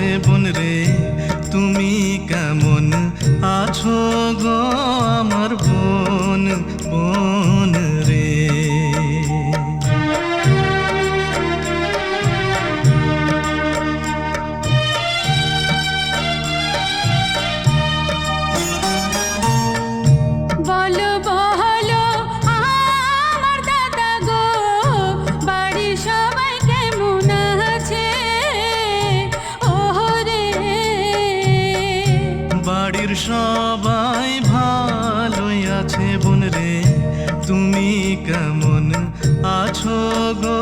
আছে বোন রে, তুমি কেমন আছো গো আমার বোন, বোন রে। বলো বলো আমার দাদা গো, বাড়ির সবাই কেমন আছে? ওরে বাড়ির সবাই ভালোই আছে বোন রে, তুমি কেমন আছো গো